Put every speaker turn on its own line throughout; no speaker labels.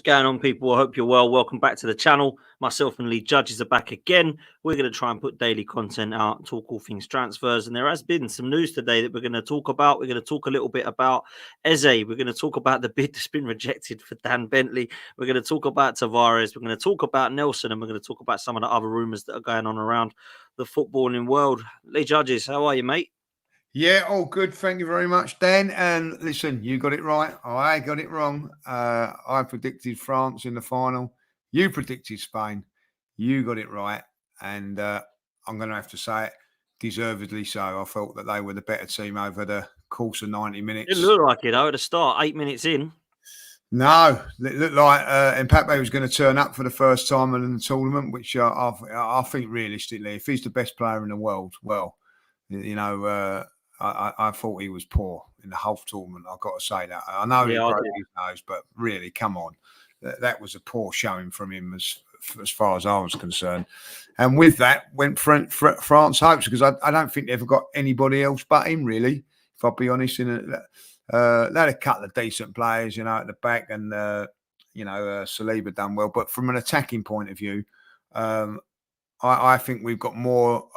What's going on, people? I hope you're well. Welcome back to the channel. Myself and Lee Judges are back again. We're going to try and put daily content out, talk all things transfers. And there has been some news today that we're going to talk about. We're going to talk a little bit about Eze. We're going to talk about the bid that's been rejected for Dan Bentley. We're going to talk about Tavares. We're going to talk about Nelson. And we're going to talk about some of the other rumours that are going on around the footballing world. Lee Judges, how are you, mate?
Yeah, all good. Thank you very much, Dan. And listen, you got it right. I got it wrong. I predicted France in the final. You predicted Spain. You got it right. And I'm going to have to say it, deservedly so. I felt that they were the better team over the course of 90 minutes.
It looked like it, though, at the start, 8 minutes in.
No, it looked like Mbappe was going to turn up for the first time in the tournament, which I think realistically, if he's the best player in the world, well, you know, I thought he was poor in the whole tournament. I've got to say that. I know he broke his nose, but really, come on. That was a poor showing from him as far as I was concerned. And with that went France hopes, because I don't think they've got anybody else but him, really, if I'll be honest. They had a couple of decent players, you know, at the back, and, Saliba done well. But from an attacking point of view, I think we've got more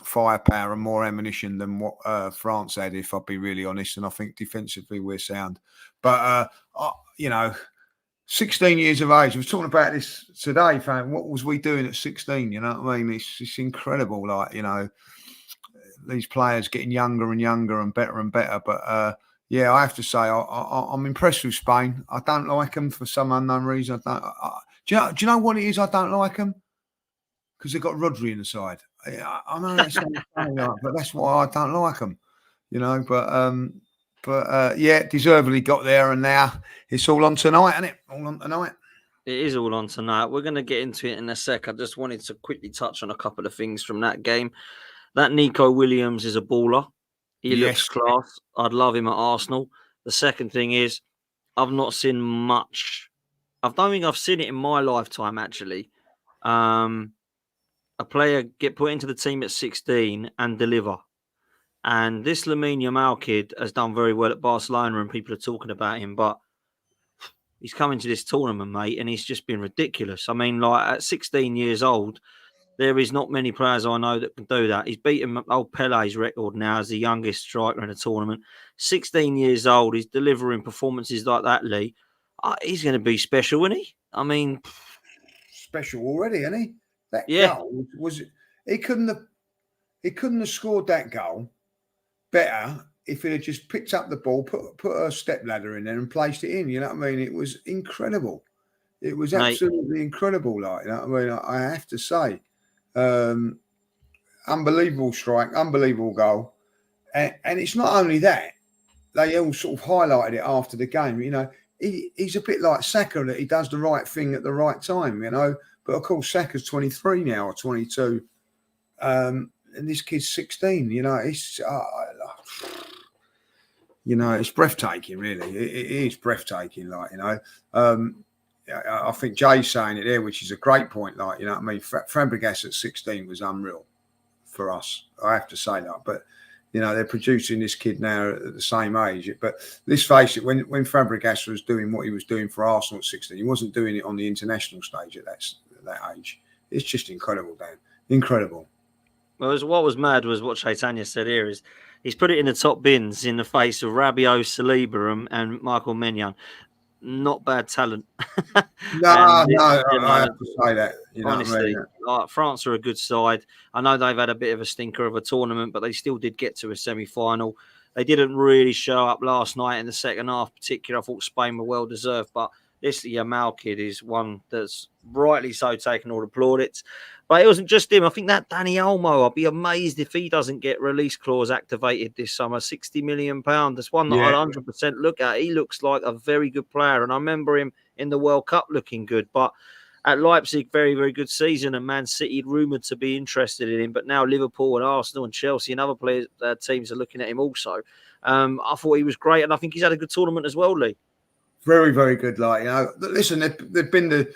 firepower and more ammunition than what France had, if I'll be really honest. And I think defensively we're sound. But, 16 years of age. I was talking about this today, fam. What was we doing at 16? You know what I mean? It's incredible. Like, you know, these players getting younger and younger and better and better. But, yeah, I have to say, I'm impressed with Spain. I don't like them for some unknown reason. Do you know what it is I don't like them? Because they've got Rodri in the side. I know that's funny, but that's why I don't like them, you know. But yeah, deservedly got there, and now it's all on tonight, isn't it? All on tonight.
It is all on tonight. We're going to get into it in a sec. I just wanted to quickly touch on a couple of things from that game. That Nico Williams is a baller. He looks class. I'd love him at Arsenal. The second thing is, I've not seen much. I don't think I've seen it in my lifetime, actually. A player get put into the team at 16 and deliver. And this Lamine Yamal kid has done very well at Barcelona, and people are talking about him, but he's coming to this tournament, mate, and he's just been ridiculous. I mean, like, at 16 years old, there is not many players I know that can do that. He's beaten old Pele's record now as the youngest striker in a tournament. 16 years old, he's delivering performances like that, Lee. He's going to be special, isn't he? I mean,
special already, isn't he? That goal was he couldn't have scored that goal better if he had just picked up the ball, put a step ladder in there and placed it in. You know what I mean? It was incredible. It was absolutely incredible. Like, you know what I mean? I have to say, unbelievable strike, unbelievable goal, and it's not only that. They all sort of highlighted it after the game. You know, he's a bit like Saka, that he does the right thing at the right time. You know. But of course, Saka's 23 now or 22, and this kid's 16. You know, it's breathtaking. Really, it is breathtaking. Like, you know, I think Jay's saying it there, which is a great point. Like, you know what I mean, Fabregas at 16 was unreal for us. I have to say that. But you know, they're producing this kid now at the same age. But let's face it, when Fabregas was doing what he was doing for Arsenal at 16, he wasn't doing it on the international stage at that age. It's just incredible, Dan. Incredible.
Well, what was mad was what Chaitanya said here is he's put it in the top bins in the face of Rabiot, Saliba and Michael Maignan. Not bad talent.
No, I have to say that. You know,
honestly,
what I mean?
like, France are a good side. I know they've had a bit of a stinker of a tournament, but they still did get to a semi-final. They didn't really show up last night in the second half, particularly. I thought Spain were well deserved, but this Yamal kid is one that's rightly so taken all the plaudits. But it wasn't just him. I think that Dani Olmo, I'll be amazed if he doesn't get release clause activated this summer. £60 million. That's one that I'd 100% look at. He looks like a very good player. And I remember him in the World Cup looking good. But at Leipzig, very, very good season. And Man City rumoured to be interested in him. But now Liverpool and Arsenal and Chelsea and other players, teams are looking at him also. I thought he was great. And I think he's had a good tournament as well, Lee.
Very, very good. Like, you know, listen, they've been the,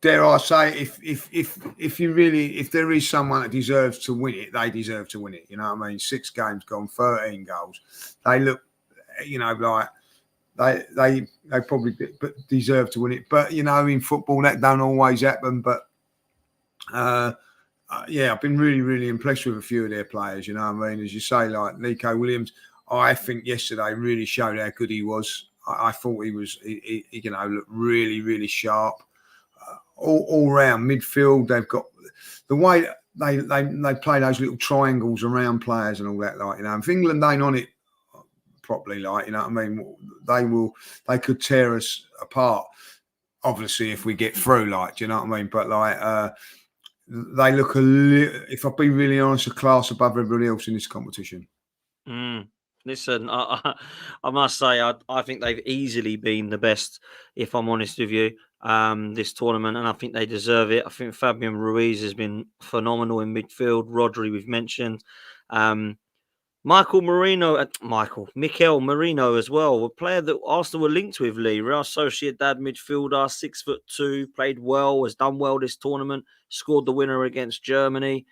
dare I say, if there is someone that deserves to win it, they deserve to win it. You know what I mean? 6 games gone, 13 goals. They look, you know, like they probably deserve to win it. But in football that don't always happen. But I've been really, really impressed with a few of their players. You know what I mean? As you say, like Nico Williams, I think yesterday really showed how good he was. I thought he was, looked really, really sharp. All round midfield, they've got the way they play those little triangles around players and all that. Like, if England ain't on it properly, like, you know what I mean, they could tear us apart. Obviously, if we get through, like, do you know what I mean? But like, they look a little, if I'll be really honest, a class above everybody else in this competition.
Listen, I must say, I think they've easily been the best, if I'm honest with you, this tournament, and I think they deserve it. I think Fabian Ruiz has been phenomenal in midfield. Rodri, we've mentioned. Mikel Merino as well, a player that Arsenal were linked with, Lee. Real Sociedad midfielder, 6'2", played well, has done well this tournament, scored the winner against Germany,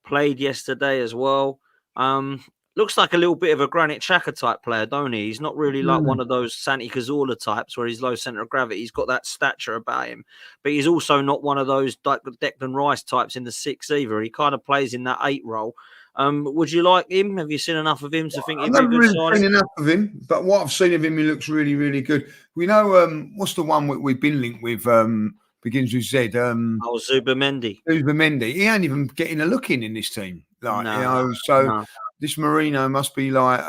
played yesterday as well. Looks like a little bit of a Granit Xhaka type player, don't he? He's not really like one of those Santi Cazorla types where he's low centre of gravity. He's got that stature about him. But he's also not one of those Declan Rice types in the 6 either. He kind of plays in that 8 role. Would you like him? Have you seen enough of him to think he'd be a good signing?
I've never really seen enough of him, but what I've seen of him, he looks really, really good. We know, what's the one we've been linked with, begins with Z?
Zubimendi.
Zubimendi. He ain't even getting a look in this team. Like, this Marino must be like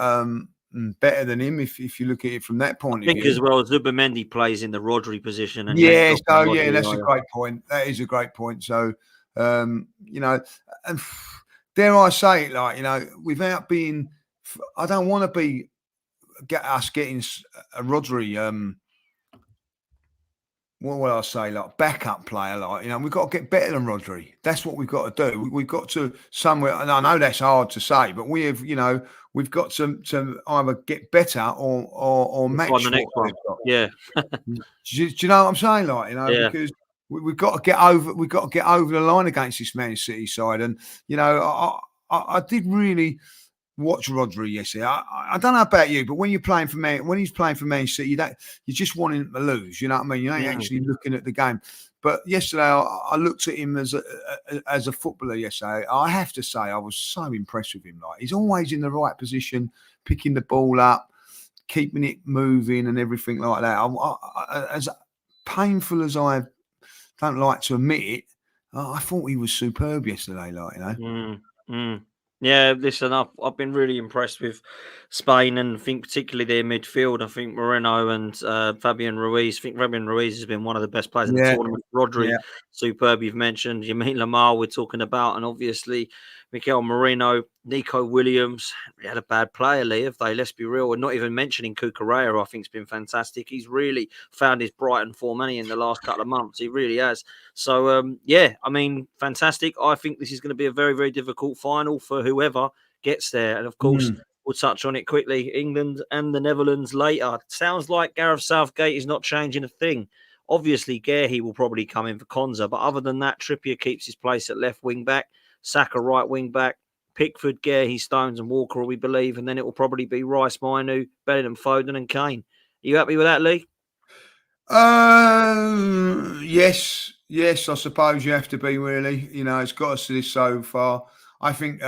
better than him if you look at it from that point of view.
I think as well, Zubimendi plays in the Rodri position. And
that's a great point. That is a great point. So, and dare I say it, like, without being, I don't want to get a Rodri, what will I say, like backup player, like, we've got to get better than Rodri. That's what we've got to do. We've got to somewhere, and I know that's hard to say, but we've got to either get better or match
on the next one. Yeah.
do you know what I'm saying? Like, because we've got to get over the line against this Man City side, and I did really watch Rodri yesterday. I don't know about you, but when he's playing for Man City, you just want him to lose. You know what I mean? You ain't actually looking at the game. But yesterday, I looked at him as a footballer. Yesterday, I have to say, I was so impressed with him. Like, he's always in the right position, picking the ball up, keeping it moving, and everything like that. As painful as I don't like to admit it, I thought he was superb yesterday.
Yeah, listen, I've been really impressed with Spain, and I think particularly their midfield. I think Moreno and Fabian Ruiz. I think Fabian Ruiz has been one of the best players in the tournament. Rodri, superb. You've mentioned Lamine Yamal. We're talking about, and obviously Mikel Merino, Nico Williams. We had a bad player, Lee. Let's be real. We're not even mentioning Cucurella. I think has been fantastic. He's really found his Brighton form in the last couple of months. He really has. So fantastic. I think this is going to be a very, very difficult final for whoever gets there. And of course, we'll touch on it quickly. England and the Netherlands later. Sounds like Gareth Southgate is not changing a thing. Obviously, Guehi will probably come in for Konza, but other than that, Trippier keeps his place at left wing back, Saka right wing back, Pickford, Guehi, Stones, and Walker, we believe, and then it will probably be Rice, Mainu, Bellingham, Foden, and Kane. Are you happy with that, Lee?
Yes, I suppose you have to be, really. It's got us to this so far. I think,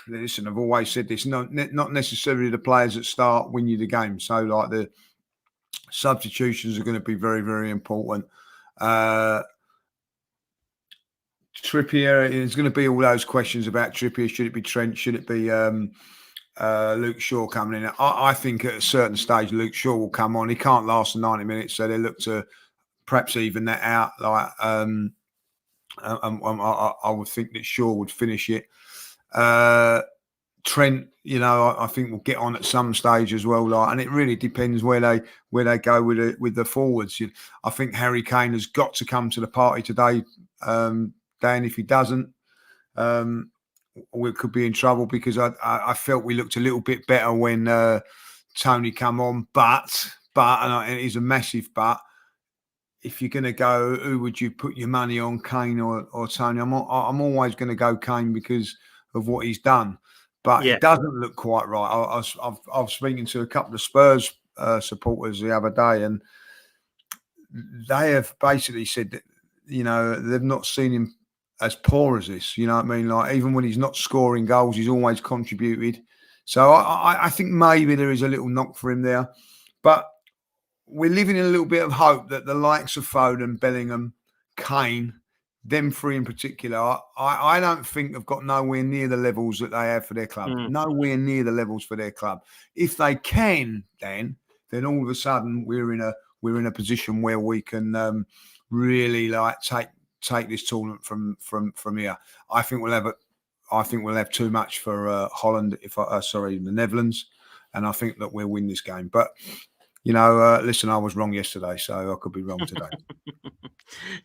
listen, I've always said this, not necessarily the players that start win you the game. So, like, the substitutions are going to be very, very important. Trippier, there's going to be all those questions about Trippier. Should it be Trent? Should it be Luke Shaw coming in? I think at a certain stage, Luke Shaw will come on. He can't last 90 minutes, so they look to perhaps even that out. Like, I would think that Shaw would finish it. Trent, I think will get on at some stage as well. Like, and it really depends where they go with the forwards. I think Harry Kane has got to come to the party today. Dan, if he doesn't, we could be in trouble, because I felt we looked a little bit better when Tony come on. But and it is a massive but. If you're going to go, who would you put your money on, Kane or Tony? I'm always going to go Kane because of what he's done. but it doesn't look quite right. I was speaking to a couple of Spurs supporters the other day, and they have basically said that, you know, they've not seen him as poor as this. You know what I mean? Like, even when he's not scoring goals, he's always contributed. So I think maybe there is a little knock for him there. But we're living in a little bit of hope that the likes of Foden, Bellingham, Kane, them three in particular, I don't think have got nowhere near the levels that they have for their club. Nowhere near the levels for their club. If they can, then all of a sudden we're in a position where we can really like take this tournament from here. I think we'll have too much for Holland. The Netherlands, and I think that we'll win this game. But you know, listen, I was wrong yesterday, so I could be wrong today.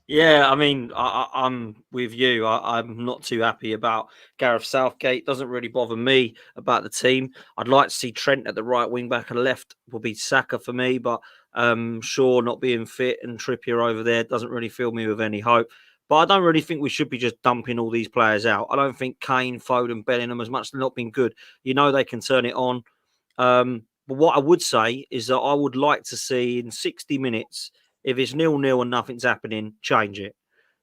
Yeah, I mean, I'm with you. I'm not too happy about Gareth Southgate. Doesn't really bother me about the team. I'd like to see Trent at the right wing back, and left will be Saka for me. But Shaw not being fit and Trippier over there doesn't really fill me with any hope. But I don't really think we should be just dumping all these players out. I don't think Kane, Foden, Bellingham, as much as not been good, you know, they can turn it on. But what I would say is that I would like to see in 60 minutes, if it's 0-0 and nothing's happening, change it.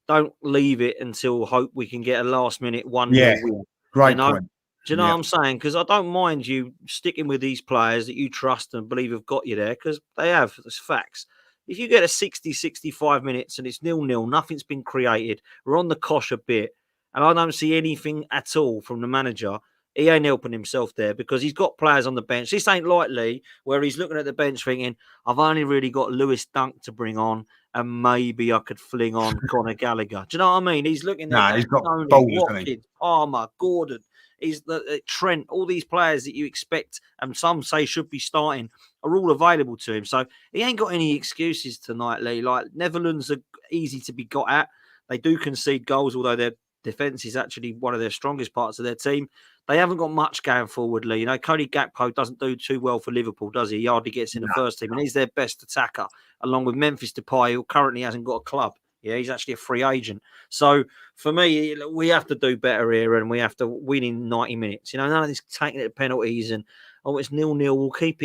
Don't leave it until hope we can get a last minute 1-0 win.
Great point.
Do you know what I'm saying? Because I don't mind you sticking with these players that you trust and believe have got you there, because they have. It's facts. If you get a 60, 65 minutes and it's 0-0, nothing's been created, we're on the cosh a bit, and I don't see anything at all from the manager, he ain't helping himself there, because he's got players on the bench. This ain't likely where he's looking at the bench thinking, I've only really got Lewis Dunk to bring on, and maybe I could fling on Conor Gallagher. Do you know what I mean? He's looking at
he's got
Tony,
boulders,
Watkins, Palmer, Gordon. He's the Trent. All these players that you expect and some say should be starting are all available to him. So he ain't got any excuses tonight, Lee. Like, Netherlands are easy to be got at. They do concede goals, although their defence is actually one of their strongest parts of their team. They haven't got much going forward, Lee. You know, Cody Gakpo doesn't do too well for Liverpool, does he? He hardly gets in the first team, and he's their best attacker, along with Memphis Depay, who currently hasn't got a club. Yeah, he's actually a free agent. So for me, we have to do better here, and we have to win in 90 minutes. You know, none of this taking it to penalties and, oh, it's 0-0. We'll keep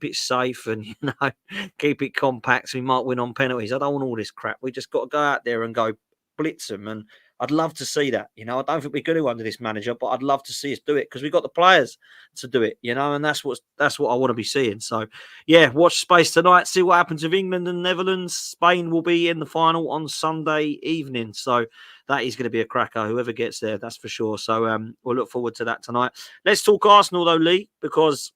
it safe and, you know, keep it compact so we might win on penalties. I don't want all this crap. We just got to go out there and go blitz them, and I'd love to see that. You know, I don't think we're going to under this manager, but I'd love to see us do it, because we've got the players to do it, you know, and that's what I want to be seeing. So, yeah, watch space tonight, see what happens with England and Netherlands. Spain will be in the final on Sunday evening. So that is going to be a cracker, whoever gets there, that's for sure. So we'll look forward to that tonight. Let's talk Arsenal, though, Lee, because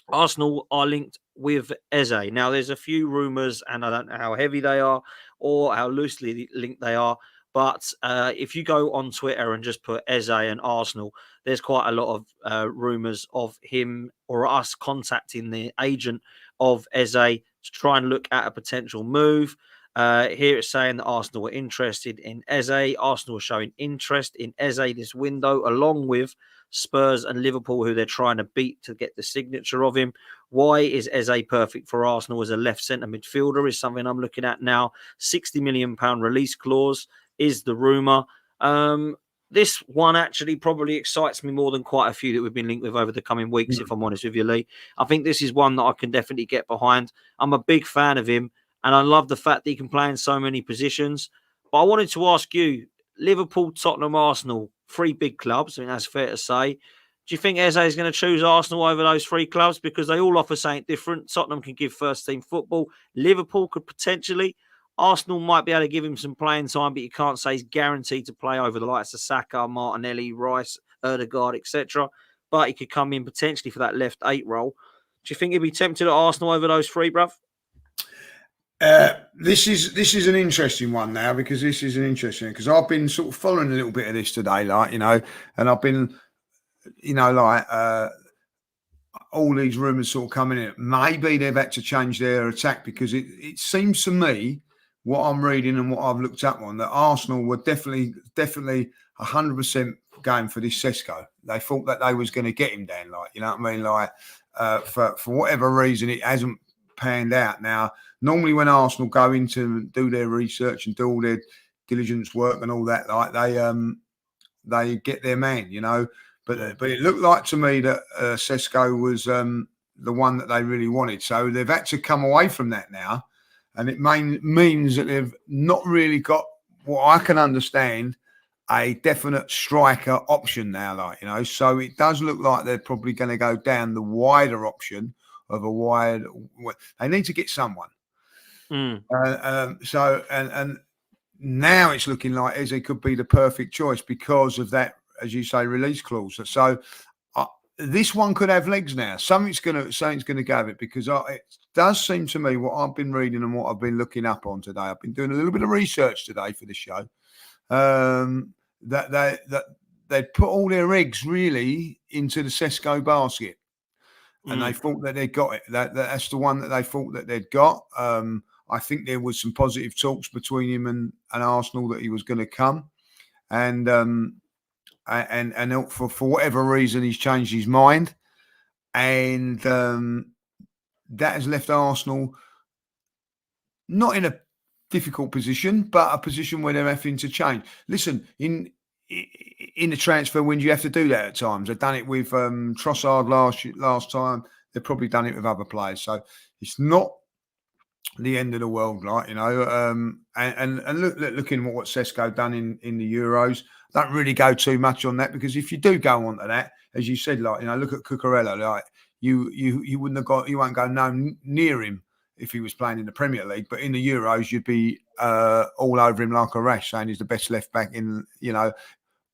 Arsenal are linked with Eze. Now, there's a few rumours, and I don't know how heavy they are or how loosely linked they are. But if you go on Twitter and just put Eze and Arsenal, there's quite a lot of rumours of him or us contacting the agent of Eze to try and look at a potential move. Here it's saying that Arsenal were interested in Eze. Arsenal are showing interest in Eze this window, along with Spurs and Liverpool, who they're trying to beat to get the signature of him. Why is Eze perfect for Arsenal as a left centre midfielder is something I'm looking at now. £60 million release clause is the rumour. This one actually probably excites me more than quite a few that we've been linked with over the coming weeks, if I'm honest with you, Lee. I think this is one that I can definitely get behind. I'm a big fan of him, and I love the fact that he can play in so many positions. But I wanted to ask you, Liverpool, Tottenham, Arsenal, three big clubs. I think that's fair to say. Do you think Eze is going to choose Arsenal over those three clubs? Because they all offer something different. Tottenham can give first-team football. Liverpool could potentially. Arsenal might be able to give him some playing time, but you can't say he's guaranteed to play over the likes of Saka, Martinelli, Rice, Ødegaard, etc. But he could come in potentially for that left 8 role. Do you think he'd be tempted at Arsenal over those three, bruv?
This is an interesting one now, because I've been sort of following a little bit of this today, like, you know, and I've been, you know, like all these rumours sort of coming in. Maybe they've had to change their attack, because it seems to me, what I'm reading and what I've looked up on, that Arsenal were definitely 100% going for this Sesko. They thought that they was going to get him down, like, you know what I mean? Like, for whatever reason, it hasn't panned out. Now, normally when Arsenal go into do their research and do all their diligence work and all that, like, they get their man, you know. But it looked like to me that Sesko was the one that they really wanted. So they've had to come away from that now, and it means that they've not really got what I can understand a definite striker option now. So it does look like they're probably going to go down the wider option of a wide. They need to get someone. So now it's looking like Eze could be the perfect choice because of that, as you say, release clause. So this one could have legs now. Something's going to go with it, because it does seem to me, what I've been reading and what I've been looking up on today, I've been doing a little bit of research today for the show, that they put all their eggs really into the Sesko basket, and they thought that they got it. That's the one that they thought that they'd got. I think there was some positive talks between him and Arsenal that he was going to come, and for whatever reason he's changed his mind, and that has left Arsenal not in a difficult position, but a position where they're having to change. Listen, in the transfer window, you have to do that at times. They've done it with Trossard last time. They've probably done it with other players, so it's not the end of the world, and looking at what Sesko done in the Euros, don't really go too much on that, because if you do go on to that, as you said, look at Cucurella, you wouldn't have got, you won't go near him if he was playing in the Premier League, but in the Euros you'd be all over him like a rash, saying he's the best left back in,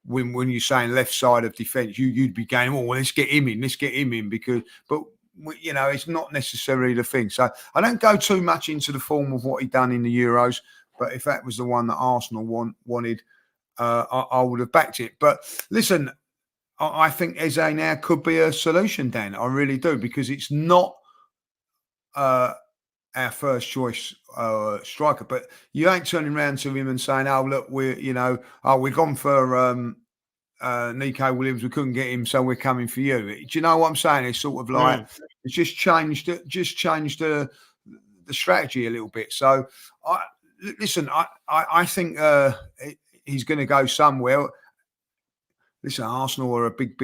when you're saying left side of defence, you'd be going, let's get him in, but it's not necessarily the thing. So I don't go too much into the form of what he done in the Euros, but if that was the one that Arsenal wanted, I would have backed it. But listen, I think Eze now could be a solution, Dan. I really do, because it's not our first choice striker, but you ain't turning around to him and saying, look, we're gone for Nico Williams, we couldn't get him, so we're coming for you. Do you know what I'm saying? It's sort of like it's just changed the strategy a little bit. So I think he's going to go somewhere. Listen, Arsenal are a big,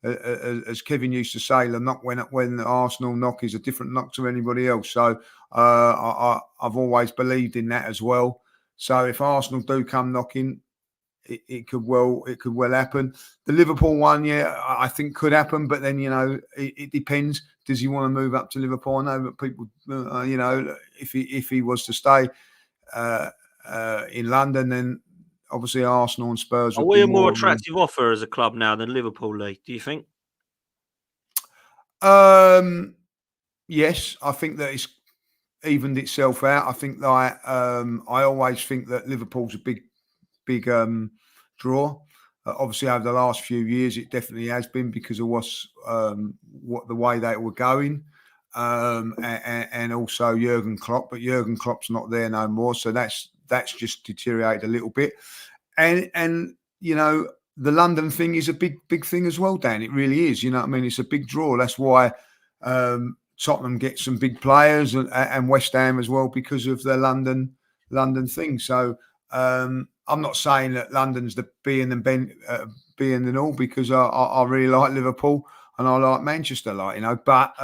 as Kevin used to say, the knock when the Arsenal knock is a different knock to anybody else. So I've always believed in that as well. So if Arsenal do come knocking, it could well happen. The Liverpool one, I think could happen, but then it depends. Does he want to move up to Liverpool? I know that people, if he was to stay in London, then obviously Arsenal and Spurs.
Are we a more attractive offer as a club now than Liverpool, Lee? Do you think?
Yes, I think that it's evened itself out. I think that I always think that Liverpool's a big draw. Obviously, over the last few years, it definitely has been because of the way they were going, and also Jurgen Klopp. But Jurgen Klopp's not there no more, so that's just deteriorated a little bit. And the London thing is a big thing as well, Dan. It really is. It's a big draw. That's why Tottenham get some big players, and West Ham as well, because of the London thing. So. I'm not saying that London's the be and all, because I really like Liverpool and I like Manchester, but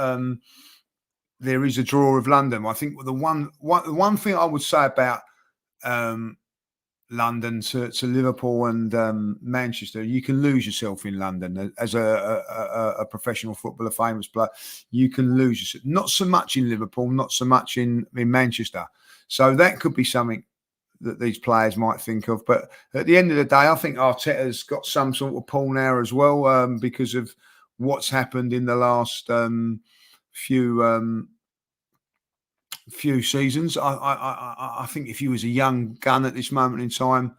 there is a draw of London. I think the one thing I would say about London to Liverpool and Manchester, you can lose yourself in London as a professional footballer, famous player. You can lose yourself. Not so much in Liverpool, not so much in Manchester. So that could be something that these players might think of. But at the end of the day, I think Arteta's got some sort of pull now as well, because of what's happened in the last few seasons. I think if he was a young gun at this moment in time,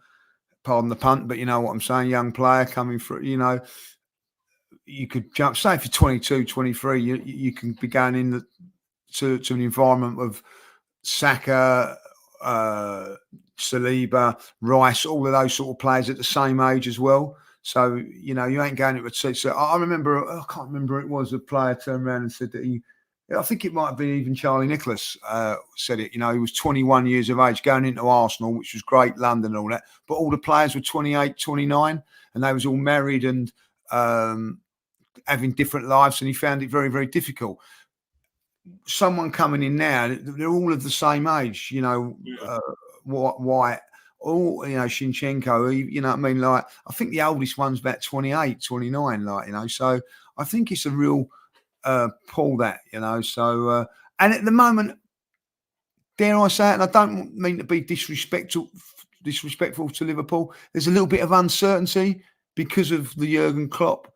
pardon the punt, but you know what I'm saying, young player coming through, you could jump, say if you're 22, 23, you can be going in to an environment of Saka, Saliba, Reiss, all of those sort of players at the same age as well. So, you ain't going into a team. So I remember, I can't remember, it was a player turned around and said that I think it might have been even Charlie Nicholas said it. He was 21 years of age going into Arsenal, which was great, London and all that. But all the players were 28, 29, and they was all married and having different lives, and he found it very, very difficult. Someone coming in now, they're all of the same age, White, all, Shinchenko, you know what I mean? Like, I think the oldest one's about 28, 29, so I think it's a real pull that, so, and at the moment, dare I say it, and I don't mean to be disrespectful to Liverpool, there's a little bit of uncertainty because of the Jurgen Klopp.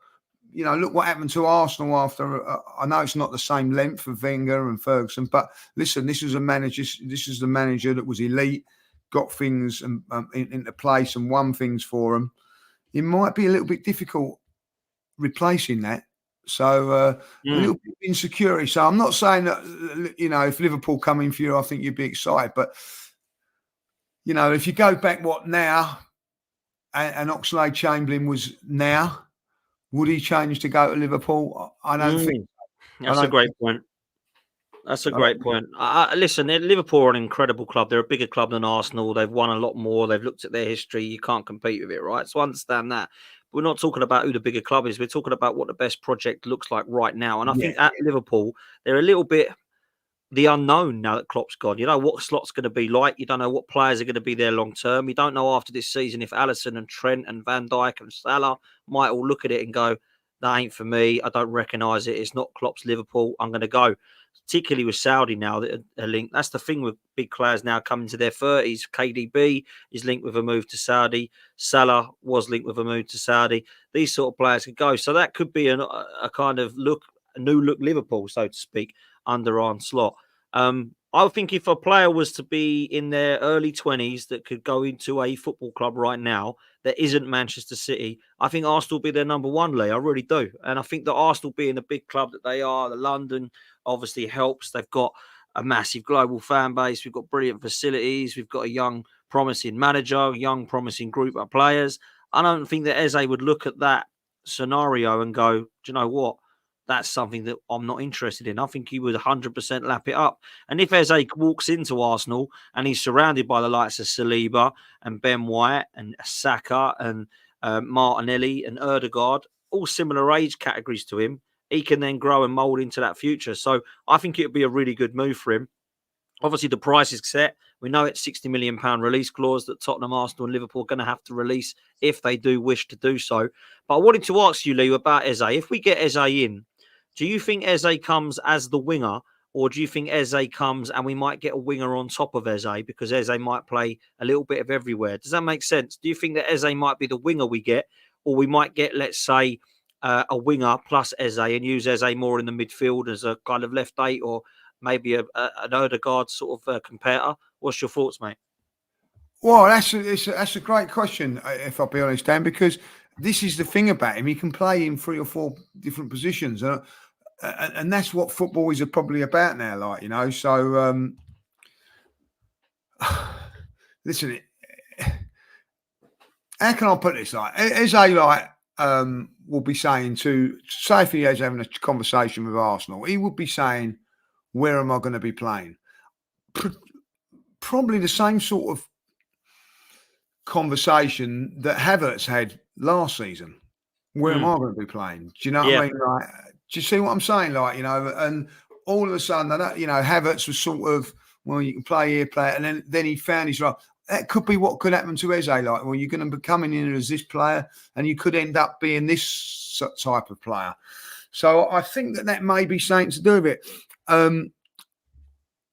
Look what happened to Arsenal after. I know it's not the same length of Wenger and Ferguson, but listen, this is the manager that was elite, got things into place and won things for them. It might be a little bit difficult replacing that. So a little bit of insecurity. So I'm not saying that, if Liverpool come in for you, I think you'd be excited. But, if you go back, now, and Oxlade-Chamberlain was now, would he change to go to Liverpool? I don't think.
That's a great point. That's a great point. Listen, Liverpool are an incredible club. They're a bigger club than Arsenal. They've won a lot more. They've looked at their history. You can't compete with it, right? So I understand that. We're not talking about who the bigger club is. We're talking about what the best project looks like right now. And I think at Liverpool, they're a little bit the unknown now that Klopp's gone. You know what Slot's going to be like. You don't know what players are going to be there long term. You don't know after this season if Alisson and Trent and Van Dijk and Salah might all look at it and go, that ain't for me. I don't recognise it. It's not Klopp's Liverpool. I'm going to go. Particularly with Saudi now, that are linked. That's the thing with big players now coming to their 30s. KDB is linked with a move to Saudi. Salah was linked with a move to Saudi. These sort of players could go. So that could be a kind of a new look Liverpool, so to speak, under Arne Slot. I think if a player was to be in their early 20s that could go into a football club right now that isn't Manchester City, I think Arsenal will be their number one, Lee. I really do. And I think that Arsenal being the big club that they are, the London obviously helps. They've got a massive global fan base. We've got brilliant facilities. We've got a young, promising manager, young, promising group of players. I don't think that Eze would look at that scenario and go, do you know what? That's something that I'm not interested in. I think he would 100% lap it up. And if Eze walks into Arsenal and he's surrounded by the likes of Saliba and Ben White and Saka and Martinelli and Ødegaard, all similar age categories to him, he can then grow and mould into that future. So I think it would be a really good move for him. Obviously, the price is set. We know it's £60 million release clause that Tottenham, Arsenal and Liverpool are going to have to release if they do wish to do so. But I wanted to ask you, Lee, about Eze. If we get Eze in, do you think Eze comes as the winger, or do you think Eze comes and we might get a winger on top of Eze because Eze might play a little bit of everywhere? Does that make sense? Do you think that Eze might be the winger we get, or we might get, let's say, a winger plus Eze and use Eze more in the midfield as a kind of left eight, or maybe an Ødegaard sort of competitor? What's your thoughts, mate?
Well, that's a great question, if I'll be honest, Dan, because this is the thing about him. He can play in 3 or 4 different positions. And that's what football is probably about now, So, listen, how can I put this? Eze, will be saying say if he is having a conversation with Arsenal, he would be saying, where am I going to be playing? Probably the same sort of conversation that Havertz had last season. Where am I going to be playing? Do you know what I mean? Do you see what I'm saying? And all of a sudden, Havertz was sort of, well, you can play here, play it, and then he found his role. That could be what could happen to Eze. Well, you're going to be coming in as this player, and you could end up being this type of player. So I think that may be something to do with it.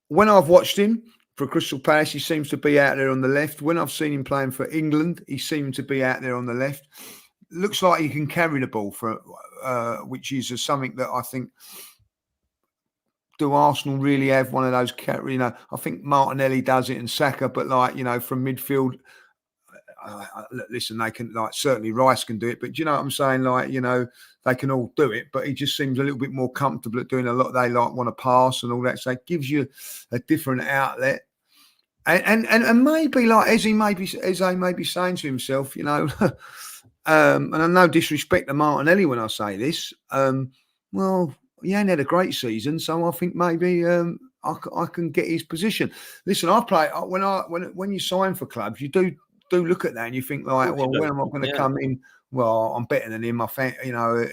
When I've watched him for Crystal Palace, he seems to be out there on the left. When I've seen him playing for England, he seemed to be out there on the left. Looks like he can carry the ball which is something that I think. Do Arsenal really have one of those carry? I think Martinelli does it and Saka, but from midfield, listen, they can certainly Reiss can do it, but do you know what I'm saying? They can all do it, but he just seems a little bit more comfortable at doing a lot. They want to pass and all that, so it gives you a different outlet. And maybe Eze may be saying to himself, and I no disrespect to Martinelli when I say this, well, he ain't had a great season, so I think maybe I can get his position. Listen, I play when you sign for clubs, you do look at that and you think like, well, when am I going to come in? Well, I'm better than him.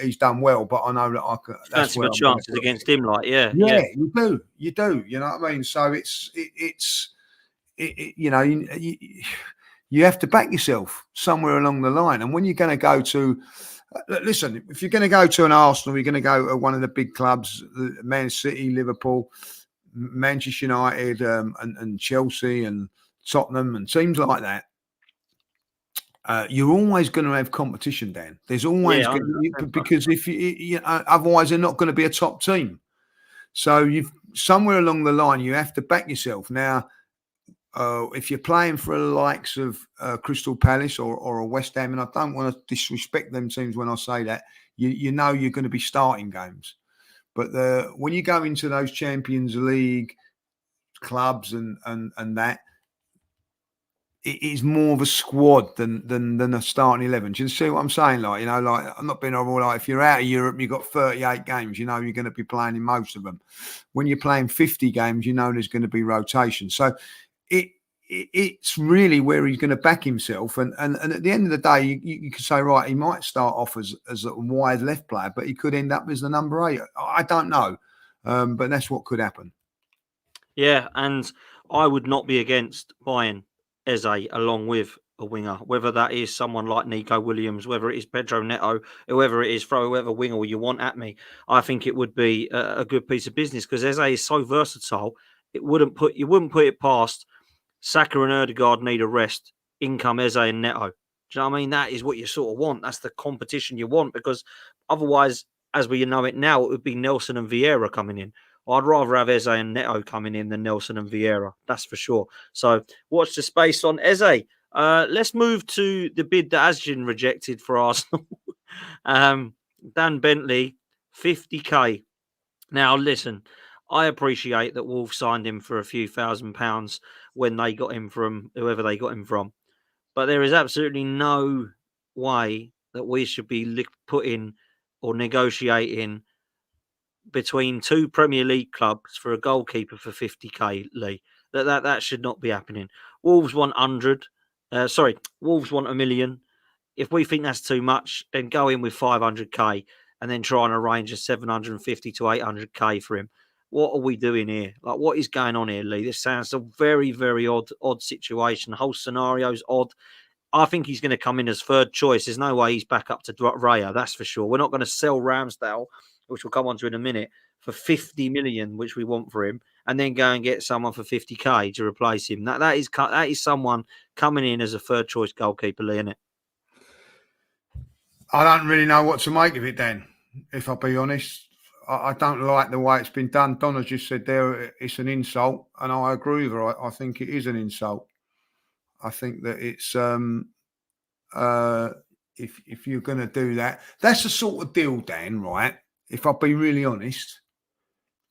He's done well, but I know that I can. That's
Fancy
where
my
I'm going
chances
to
against him, like
you do. You know what I mean? So you have to back yourself somewhere along the line, and when you're going to go to. Listen, if you're going to go to an Arsenal, you're going to go to one of the big clubs, Man City, Liverpool, Manchester United, and Chelsea and Tottenham and teams like that. You're always going to have competition, Dan. There's always because if otherwise they're not going to be a top team. So you've somewhere along the line you have to back yourself. Now, if you're playing for the likes of Crystal Palace or a West Ham, and I don't want to disrespect them teams when I say that, you know you're going to be starting games. But when you go into those Champions League clubs and that, it is more of a squad than a starting 11. Do you see what I'm saying? Like, I'm not being overall. Like, if you're out of Europe, you've got 38 games. You know you're going to be playing in most of them. When you're playing 50 games, you know there's going to be rotation. So it's really where he's going to back himself. And at the end of the day, you could say, right, he might start off as a wide left player, but he could end up as the number 8. I don't know. But that's what could happen.
Yeah, and I would not be against buying Eze along with a winger, whether that is someone like Nico Williams, whether it is Pedro Neto, whoever it is, throw whoever winger you want at me. I think it would be a good piece of business because Eze is so versatile. You wouldn't put it past Saka and Ødegaard need a rest. In come Eze and Neto. Do you know what I mean? That is what you sort of want. That's the competition you want because otherwise, as we know it now, it would be Nelson and Vieira coming in. I'd rather have Eze and Neto coming in than Nelson and Vieira. That's for sure. So watch the space on Eze. Let's move to the bid that has been rejected for Arsenal. Dan Bentley, 50k. Now, listen, I appreciate that Wolves signed him for a few £1,000 when they got him from whoever they got him from. But there is absolutely no way that we should be putting or negotiating between two Premier League clubs for a goalkeeper for 50k, Lee. That should not be happening. Wolves want 100. Wolves want 1 million. If we think that's too much, then go in with 500k and then try and arrange a 750 to 800k for him. What are we doing here? Like, what is going on here, Lee? This sounds a very, very odd situation. The whole scenario's odd. I think he's going to come in as third choice. There's no way he's back up to Raya, that's for sure. We're not going to sell Ramsdale, which we'll come on to in a minute, for 50 million, which we want for him, and then go and get someone for 50k to replace him. That is someone coming in as a third choice goalkeeper, Lee, isn't it?
I don't really know what to make of it, Dan, if I'll be honest. I don't like the way it's been done. Donna just said there it's an insult, and I agree with her. I think it is an insult. I think that it's if you're going to do that, that's the sort of deal, Dan, right? If I'll be really honest,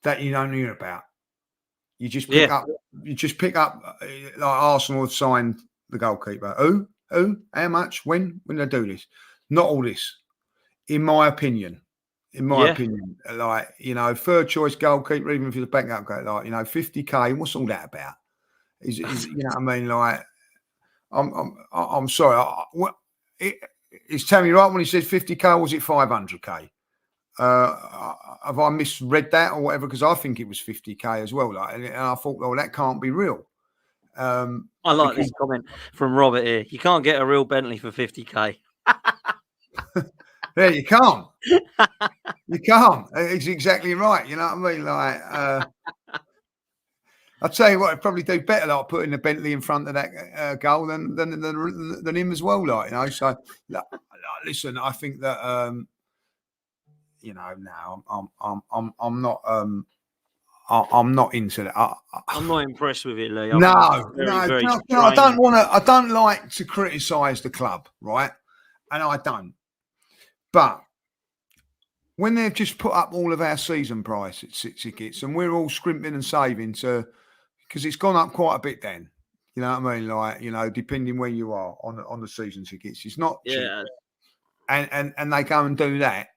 that you don't hear about. You just pick up. You just pick up. Like Arsenal have signed the goalkeeper. Who? How much? When they do this? Not all this, in my opinion. In my opinion, like, third choice goalkeeper, even if you're the backup goalkeeper, like, 50k. What's all that about? Is you know what I mean? Like, I'm sorry. Is Tammy right when he said 50k? Or was it 500k? Have I misread that or whatever? Because I think it was 50k as well. Like, and I thought, well, that can't be real.
I like this comment from Robert here. You can't get a real Bentley for 50k.
Yeah, you can't. You can't. It's exactly right. You know what I mean? Like, I'll tell you what, I'd probably do better, like putting the Bentley in front of that goal than him as well. Like, so listen, I think that now I'm not. I'm not into that.
I'm not impressed with it, Lee.
I don't want to. I don't like to criticise the club, right? And I don't. But when they've just put up all of our season price tickets, and we're all scrimping and saving because it's gone up quite a bit, then. You know what I mean? Like, depending where you are on the season tickets, it's not cheap. And they go and do that.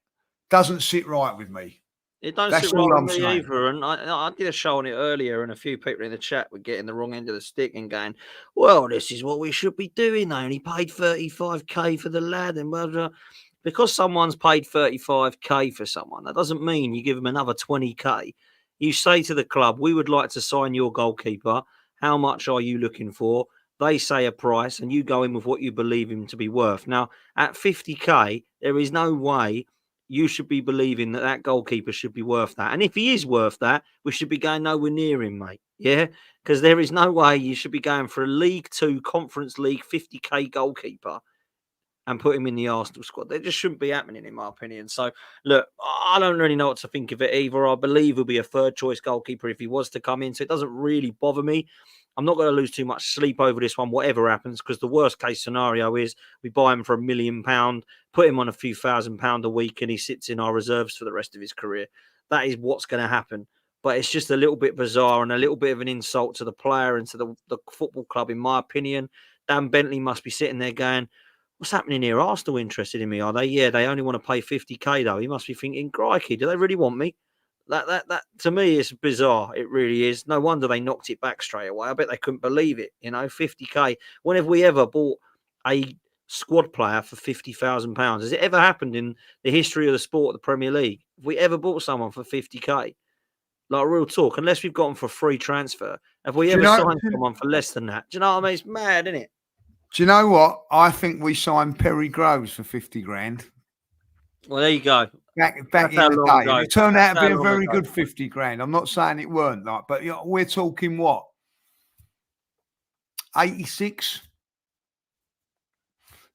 Doesn't sit right with me.
It don't
That's
sit right
all
with
I'm
me
saying.
either. And I did a show on it earlier, and a few people in the chat were getting the wrong end of the stick and going, "Well, this is what we should be doing. They only paid 35k for the lad, and blah, blah." Because someone's paid 35k for someone, that doesn't mean you give them another 20k. You say to the club, "We would like to sign your goalkeeper. How much are you looking for?" They say a price, and you go in with what you believe him to be worth. Now, at 50k, there is no way you should be believing that that goalkeeper should be worth that. And if he is worth that, we should be going nowhere near him, mate. Yeah, because there is no way you should be going for a League Two Conference League 50k goalkeeper and put him in the Arsenal squad. That just shouldn't be happening, in my opinion. So, look, I don't really know what to think of it either. I believe he'll be a third choice goalkeeper if he was to come in. So it doesn't really bother me. I'm not going to lose too much sleep over this one, whatever happens, because the worst case scenario is we buy him for £1 million, put him on a few £1,000 a week, and he sits in our reserves for the rest of his career. That is what's going to happen. But it's just a little bit bizarre and a little bit of an insult to the player and to the football club, in my opinion. Dan Bentley must be sitting there going, "What's happening here? Arsenal interested in me, are they? Yeah, they only want to pay 50k though." He must be thinking, "Crikey, do they really want me?" That to me is bizarre. It really is. No wonder they knocked it back straight away. I bet they couldn't believe it. 50k. When have we ever bought a squad player for £50,000? Has it ever happened in the history of the sport of the Premier League? Have we ever bought someone for 50k? Like, real talk, unless we've got them for free transfer. Have we
Do you
ever
know?
signed someone for less than that? Do you know what I mean? It's mad, isn't it?
Do you know what? I think we signed Perry Groves for 50 grand.
Well, there you go.
Back
That's
in
how
the
long
day.
ago.
It turned out to
That's
be
how
a
long
very
ago.
good 50 grand. I'm not saying it weren't, but we're talking what? 86?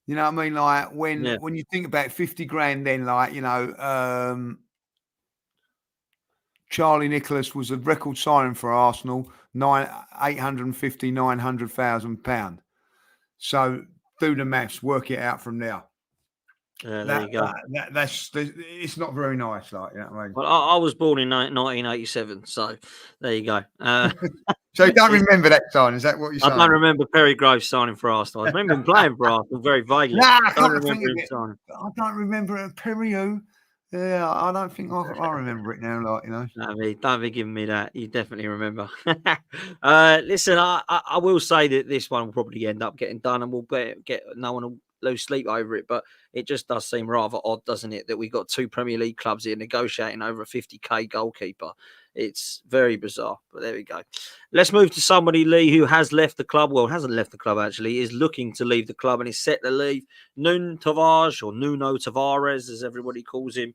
You know what I mean? Like when you think about 50 grand, then Charlie Nicholas was a record signing for Arsenal, 900,000 pounds. So do the maths, work it out from there.
Yeah, there you go.
That's it's not very nice, like, you know what I mean?
Well, I was born in 1987, so there you go.
So you don't remember that sign? Is that what you're saying?
I don't remember Perry Groves signing for Arsenal. I remember him playing for Arsenal very vaguely.
Nah, I
don't
can't think
remember
of
him
it.
signing.
I don't remember it. Perry who? Yeah, I don't think I remember it now. Like, you know,
Don't be giving me that. You definitely remember. Listen, I will say that this one will probably end up getting done, and we'll get no one will lose sleep over it. But it just does seem rather odd, doesn't it, that we got two Premier League clubs here negotiating over a 50k goalkeeper. It's very bizarre, but there we go. Let's move to somebody, Lee, who has left the club. Well, hasn't left the club, actually. Is looking to leave the club and is set to leave. Nuno Tavares, as everybody calls him.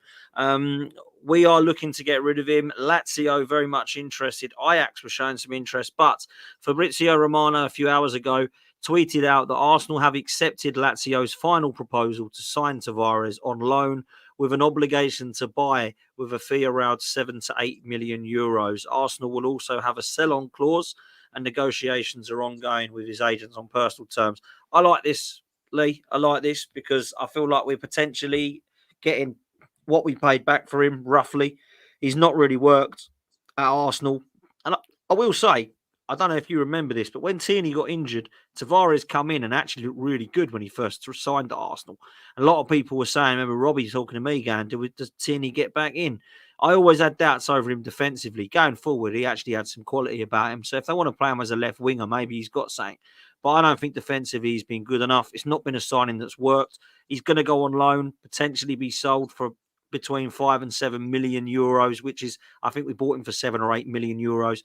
We are looking to get rid of him. Lazio very much interested. Ajax were showing some interest, but Fabrizio Romano a few hours ago tweeted out that Arsenal have accepted Lazio's final proposal to sign Tavares on loan with an obligation to buy with a fee around 7 to 8 million euros. Arsenal will also have a sell-on clause, and negotiations are ongoing with his agents on personal terms. I like this, Lee. I like this because I feel like we're potentially getting what we paid back for him, roughly. He's not really worked at Arsenal. And I will say, I don't know if you remember this, but when Tierney got injured, Tavares come in and actually looked really good when he first signed at Arsenal. A lot of people were saying, remember Robbie talking to me, going, does Tierney get back in? I always had doubts over him defensively. Going forward, he actually had some quality about him. So if they want to play him as a left winger, maybe he's got something. But I don't think defensively he's been good enough. It's not been a signing that's worked. He's going to go on loan, potentially be sold for between 5 and 7 million euros, which is, I think we bought him for 7 or 8 million euros.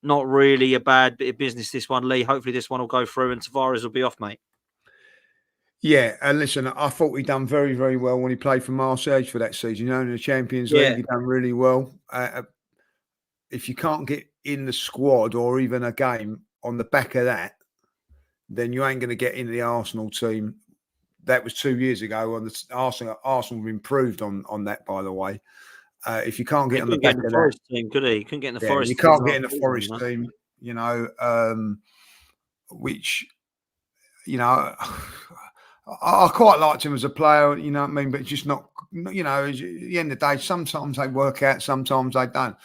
Not really a bad bit of business, this one, Lee. Hopefully this one will go through and Tavares will be off, mate.
yeah. And listen, I thought he done very, very well when he played for Marseille for that season. You know, in the Champions League, he done really well. If you can't get in the squad or even a game on the back of that, then you ain't going to get into the Arsenal team. That was 2 years ago. On the Arsenal improved on that, by the way. If you can't get on the back of
Forest team, could he? Couldn't get in the Forest.
You can't get in the Forest team. You know, which, you know, I quite liked him as a player. You know what I mean? But just not. You know, at the end of the day, sometimes they work out, sometimes they don't.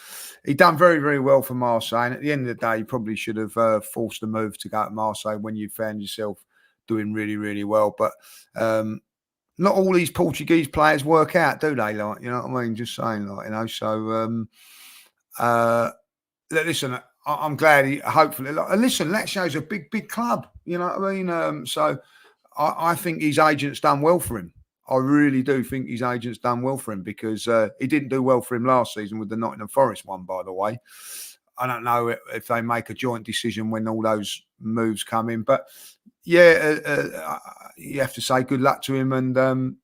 He done very, very well for Marseille. And at the end of the day, he probably should have forced a move to go to Marseille when you found yourself doing really, really well. But no, not all these Portuguese players work out, do they? Like, you know what I mean? Just saying, like, you know. So, listen, I'm glad he hopefully. Like, listen, Lazio's a big club. You know what I mean? So, I think his agent's done well for him. I really do think his agent's done well for him because he didn't do well for him last season with the Nottingham Forest one, by the way. I don't know if they make a joint decision when all those moves come in, but yeah, you have to say good luck to him, and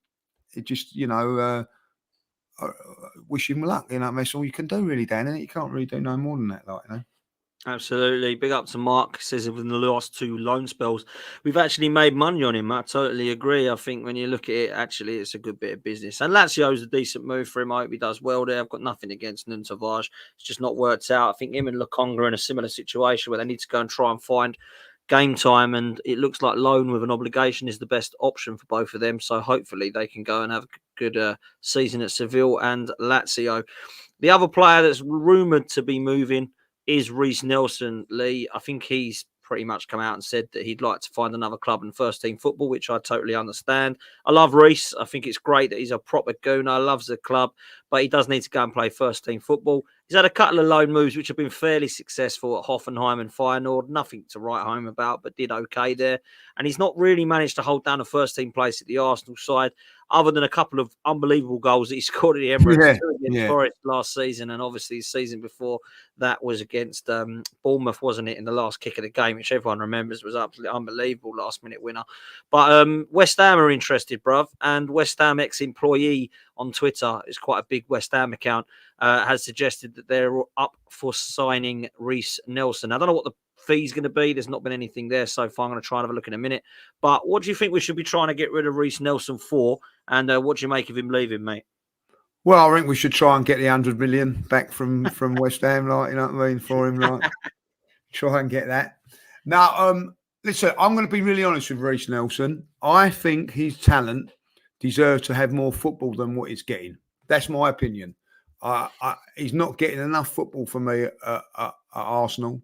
it just, you know, wish him luck. You know, that's all you can do, really, Dan. And you can't really do no more than that, like, you know.
Absolutely. Big up to Mark. Says in the last 2 loan spells, we've actually made money on him. I totally agree. I think when you look at it, actually, it's a good bit of business. And Lazio's a decent move for him. I hope he does well there. I've got nothing against Nuno Tavares. It's just not worked out. I think him and Lokonga are in a similar situation where they need to go and try and find game time. And it looks like loan with an obligation is the best option for both of them. So hopefully they can go and have a good season at Seville and Lazio. The other player that's rumoured to be moving is Reiss Nelson, Lee. I think he's pretty much come out and said that he'd like to find another club in first team football, which I totally understand. I love Reiss. I think it's great that he's a proper gooner, loves the club, but he does need to go and play first team football. He's had a couple of loan moves which have been fairly successful at Hoffenheim and Feyenoord. Nothing to write home about, but did okay there. And he's not really managed to hold down a first team place at the Arsenal side, other than a couple of unbelievable goals that he scored at the Emirates against Forest last season, and obviously the season before that was against Bournemouth, wasn't it, in the last kick of the game, which everyone remembers was absolutely unbelievable, last-minute winner. But West Ham are interested, bruv, and West Ham ex-employee on Twitter, is quite a big West Ham account, has suggested that they're up for signing Reiss Nelson. I don't know what the fee's going to be. There's not been anything there so far. I'm going to try and have a look in a minute. But what do you think we should be trying to get rid of Reiss Nelson for? And what do you make of him leaving, mate?
Well, I think we should try and get the 100 million back from West Ham, like, you know what I mean, for him, like, try and get that. Now, listen, I'm going to be really honest with Reiss Nelson. I think his talent deserves to have more football than what he's getting. That's my opinion. He's not getting enough football for me at Arsenal.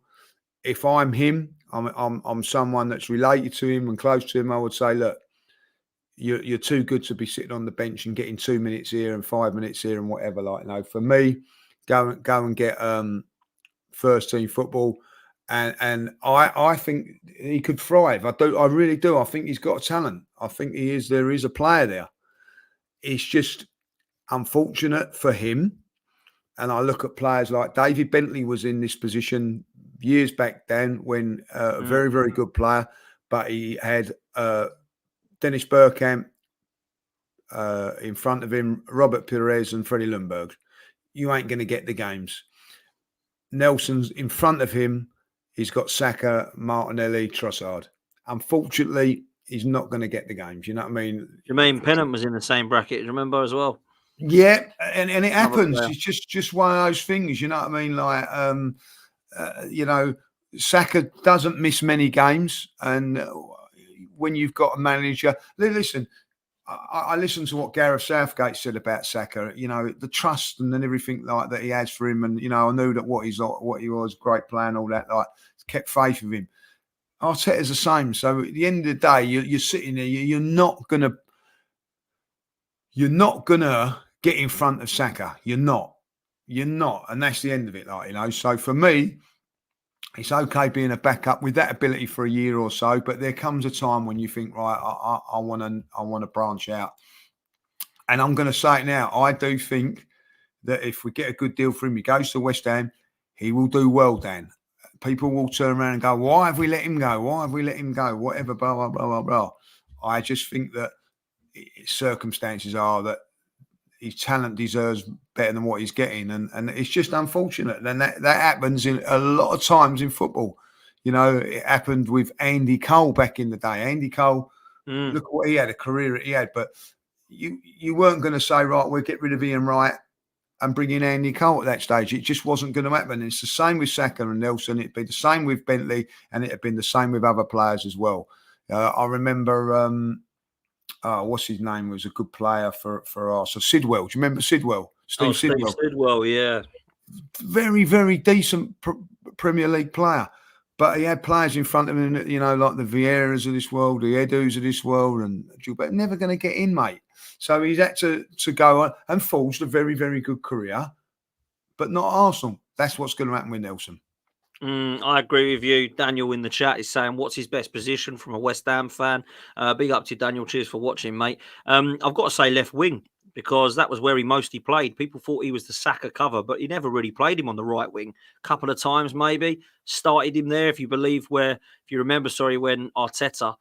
If I'm him, I'm someone that's related to him and close to him, I would say, look, you're too good to be sitting on the bench and getting 2 minutes here and 5 minutes here and whatever. Like, you know, for me, go and get first team football, and I think he could thrive. I really do. I think he's got a talent. I think there is a player there. It's just unfortunate for him. And I look at players like David Bentley was in this position years back then, when a very, very good player, but he had Dennis Bergkamp in front of him, Robert Pires and Freddie Ljungberg. You ain't going to get the games. Nelson's in front of him. He's got Saka, Martinelli, Trossard. Unfortunately, he's not going to get the games. You know what I mean?
Jermaine Pennant was in the same bracket, remember, as well?
Yeah, and it happens. It's just one of those things, you know what I mean? Like, you know, Saka doesn't miss many games, and when you've got a manager, listen, I listened to what Gareth Southgate said about Saka. You know, the trust and then everything like that he has for him, and you know, I knew that what he was, great player and all that. Like, kept faith with him. Arteta's the same. So at the end of the day, you're sitting there. You're not gonna get in front of Saka. You're not, and that's the end of it. Like, you know. So for me, it's okay being a backup with that ability for a year or so, but there comes a time when you think, right, I want to branch out. And I'm going to say it now. I do think that if we get a good deal for him, he goes to West Ham, he will do well, Dan. People will turn around and go, why have we let him go? Why have we let him go? Whatever, blah, blah, blah, blah, blah. I just think that circumstances are that his talent deserves better than what he's getting, and it's just unfortunate. And that happens in a lot of times in football. You know, it happened with Andy Cole back in the day. Andy Cole, look what he had, a career he had, but you weren't going to say, right, we'll get rid of Ian Wright and bring in Andy Cole at that stage. It just wasn't going to happen. It's the same with Saka and Nelson. It'd be the same with Bentley, and it'd been the same with other players as well. I remember. What's his name? Was a good player for Arsenal. Sidwell. Do you remember Sidwell? Steve Sidwell.
Sidwell, yeah.
Very, very decent Premier League player. But he had players in front of him, like the Vieiras of this world, the Edus of this world, and Gilbert, never going to get in, mate. So he's had to go on and forged a very, very good career, but not Arsenal. That's what's going to happen with Nelson.
I agree with you. Daniel in the chat is saying, what's his best position from a West Ham fan? Big up to Daniel. Cheers for watching, mate. I've got to say left wing, because that was where he mostly played. People thought he was the Saka cover, but he never really played him on the right wing. A couple of times maybe. Started him there, if you remember, when Arteta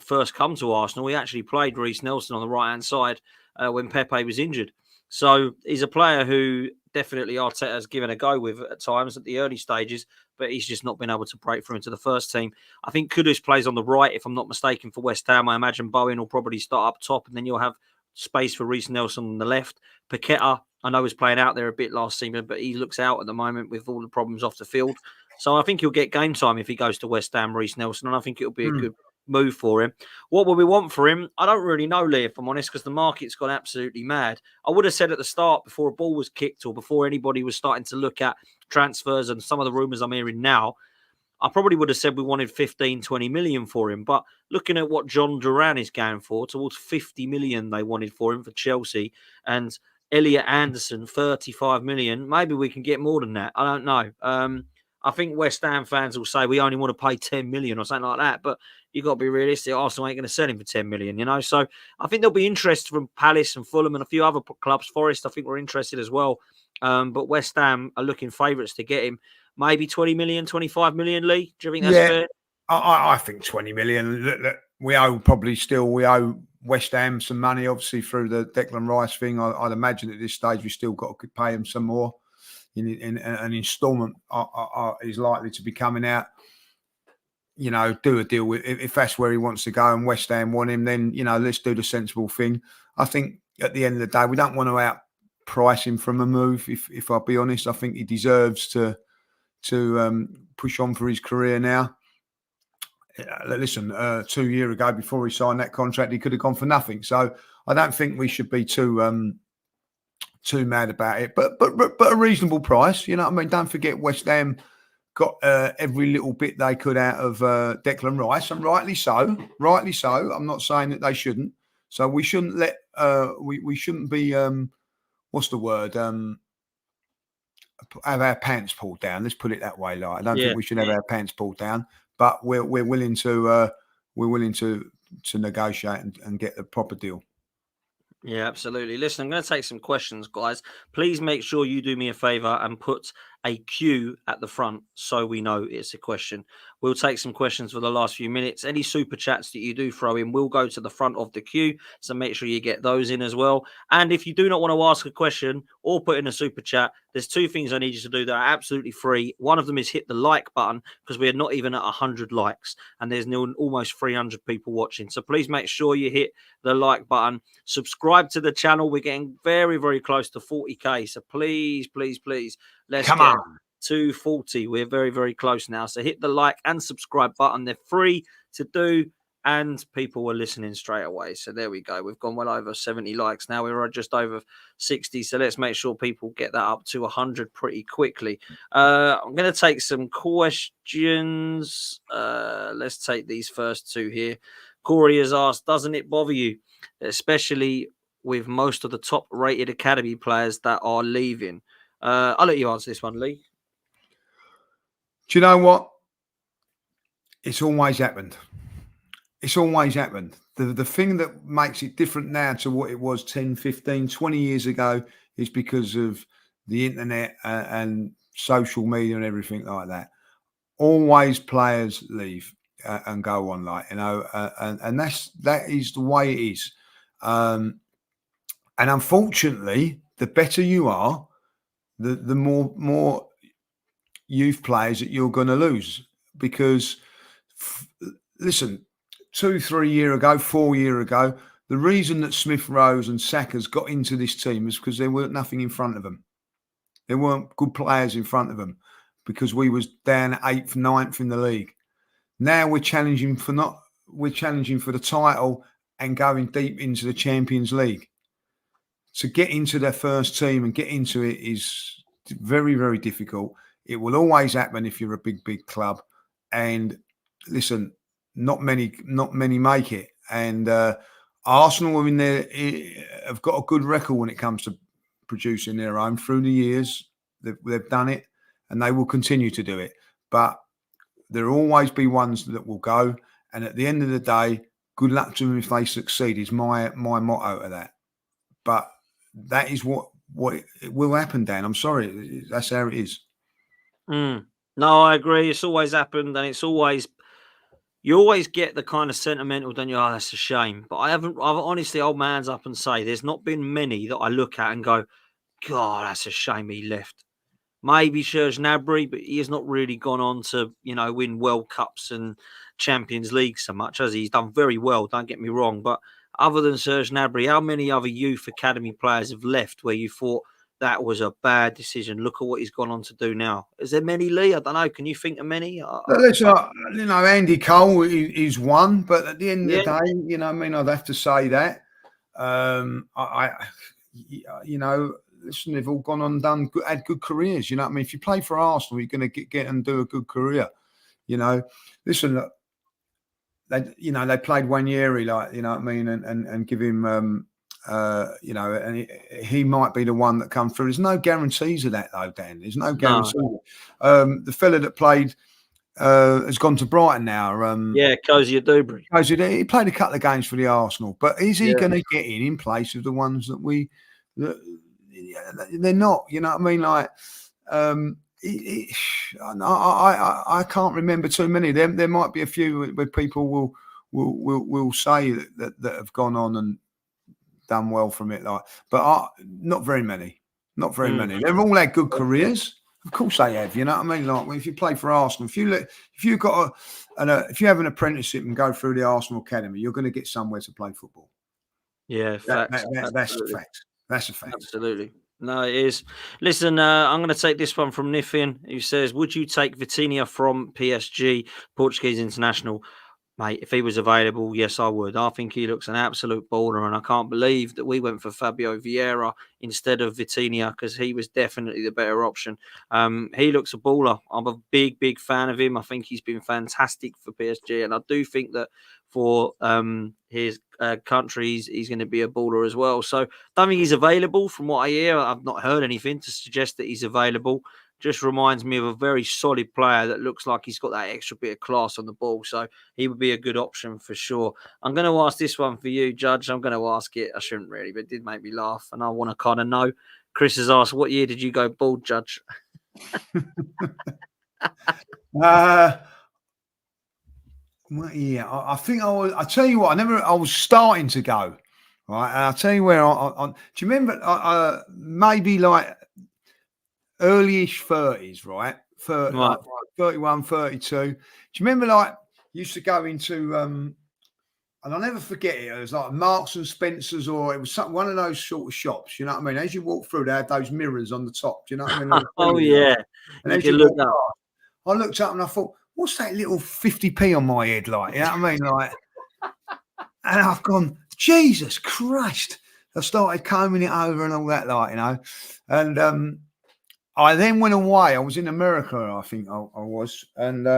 first come to Arsenal, he actually played Reiss Nelson on the right-hand side when Pepe was injured. So he's a player who definitely Arteta has given a go with at times at the early stages, but he's just not been able to break through into the first team. I think Kudus plays on the right, if I'm not mistaken, for West Ham. I imagine Bowen will probably start up top, and then you'll have space for Reiss Nelson on the left. Paqueta, I know, was playing out there a bit last season, but he looks out at the moment with all the problems off the field. So I think he'll get game time if he goes to West Ham, Reiss Nelson, and I think it'll be a good move for him. What will we want for him? I don't really know, Lee, if I'm honest, because the market's gone absolutely mad. I would have said at the start, before a ball was kicked or before anybody was starting to look at transfers and some of the rumours I'm hearing now, I probably would have said we wanted 15, 20 million for him. But looking at what John Duran is going for, towards 50 million they wanted for him for Chelsea, and Elliot Anderson, 35 million, maybe we can get more than that. I don't know. I think West Ham fans will say we only want to pay 10 million or something like that. But you've got to be realistic. Arsenal ain't going to sell him for 10 million, So I think there'll be interest from Palace and Fulham and a few other clubs. Forest, I think, we're interested as well. But West Ham are looking favourites to get him. Maybe 20 million, 25 million, Lee? Do you think that's fair?
I think 20 million. Look, we owe West Ham some money, obviously, through the Declan Rice thing. I'd imagine at this stage we still got to pay him some more. In an instalment is likely to be coming out. Do a deal with, if that's where he wants to go and West Ham want him, then let's do the sensible thing. I think at the end of the day, we don't want to outprice him from a move. If I'll be honest, I think he deserves to push on for his career now. Listen, 2 years ago, before he signed that contract, he could have gone for nothing. So I don't think we should be too mad about it. But a reasonable price. You know what I mean? Don't forget, West Ham got every little bit they could out of Declan Rice, and rightly so. Rightly so. I'm not saying that they shouldn't. So we shouldn't let we shouldn't be what's the word? Have our pants pulled down. Let's put it that way. Like, I don't think we should have our pants pulled down, but we're willing to negotiate and get the proper deal.
Yeah, absolutely. Listen, I'm going to take some questions, guys. Please make sure you do me a favor and put a Q at the front so we know it's a question. We'll take some questions for the last few minutes. Any super chats that you do throw in will go to the front of the queue, so make sure you get those in as well. And if you do not want to ask a question or put in a super chat, there's two things I need you to do that are absolutely free. One of them is hit the like button, because we're not even at 100 likes and there's almost 300 people watching. So please make sure you hit the like button. Subscribe to the channel. We're getting very, very close to 40k. So please, let's
Come
get
on.
240. We're very, very close now. So hit the like and subscribe button. They're free to do, and people were listening straight away. So there we go. We've gone well over 70 likes now. We're just over 60. So let's make sure people get that up to 100 pretty quickly. I'm going to take some questions. Let's take these first two here. Corey has asked, doesn't it bother you, especially with most of the top-rated academy players that are leaving? I'll let you answer this one, Lee.
Do you know what? It's always happened. It's always happened. The thing that makes it different now to what it was 10, 15, 20 years ago is because of the internet and social media and everything like that. Always players leave and go on, and that is the way it is. And unfortunately, the better you are, the more youth players that you're going to lose, because listen, 2-3 years ago, 4 years ago, the reason that Smith-Rowe's and Saka's got into this team is because there weren't nothing in front of them. There weren't good players in front of them, because we was down 8th, 9th in the league. Now we're challenging for the title and going deep into the Champions League. To get into their first team and get into it is very, very difficult. It will always happen if you're a big club. And listen, not many make it. And Arsenal in there have got a good record when it comes to producing their own through the years. They've done it, and they will continue to do it. But there will always be ones that will go. And at the end of the day, good luck to them if they succeed is my motto to that. But that is what it will happen, Dan. I'm sorry. That's how it is.
No, I agree. It's always happened, and it's always, you always get the kind of sentimental, don't you? Oh, that's a shame. But I've honestly hold my hands up and say there's not been many that I look at and go, God, that's a shame he left. Maybe Serge Gnabry, but he has not really gone on to, win World Cups and Champions League so much, has he? He's done very well, don't get me wrong. But other than Serge Gnabry, how many other youth academy players have left where you thought that was a bad decision? Look at what he's gone on to do now. Is there many, Lee? I don't know. Can you think of many?
Listen, Andy Cole is one, but at the end of the day, I'd have to say that. Listen, they've all gone on and had good careers. If you play for Arsenal, you're going to get and do a good career. Listen, they played Wanyeri, and give him, and he might be the one that comes through. There's no guarantees of that, though, Dan. There's no guarantee. No. The fella that played has gone to Brighton now.
Cozy Dubry.
He played a couple of games for the Arsenal, but is he going to get in place of the ones that they're not? You know what I mean? Like, I can't remember too many. There might be a few where people will say that have gone on and done well from it, but not very many. Not very many. They've all had good careers. Of course they have. You know what I mean? Like, if you play for Arsenal, if you have an apprenticeship and go through the Arsenal academy, you're going to get somewhere to play football.
Yeah, facts.
That's a fact. That's a fact.
Absolutely. No, it is. Listen, I'm going to take this one from Nifin, who says, would you take Vitinha from PSG, Portuguese international? Mate, if he was available, yes, I would. I think he looks an absolute baller, and I can't believe that we went for Fabio Vieira instead of Vitinha, because he was definitely the better option. He looks a baller. I'm a big, big fan of him. I think he's been fantastic for PSG, and I do think that for his country, he's going to be a baller as well. So, don't think he's available from what I hear. I've not heard anything to suggest that he's available. Just reminds me of a very solid player that looks like he's got that extra bit of class on the ball. So he would be a good option for sure. I'm going to ask this one for you, Judge. I'm going to ask it. I shouldn't really, but it did make me laugh. And I want to kind of know. Chris has asked, what year did you go bald, Judge?
What year? I think I was. I tell you what. I was starting to go. Right. And I'll tell you where. Do you remember? Maybe like early-ish 30s, right? 31, 32. Do you remember, like, used to go into, and I'll never forget it, it was like Marks and Spencer's, or it was one of those sort of shops, you know what I mean? As you walk through, they had those mirrors on the top, do you know what I mean?
Oh, yeah.
And as you look up, I looked up and I thought, what's that little 50p on my head like? You know what I mean? Like, and I've gone, Jesus Christ. I started combing it over and all that, like, and, I then went away. I was in America, I think I was, and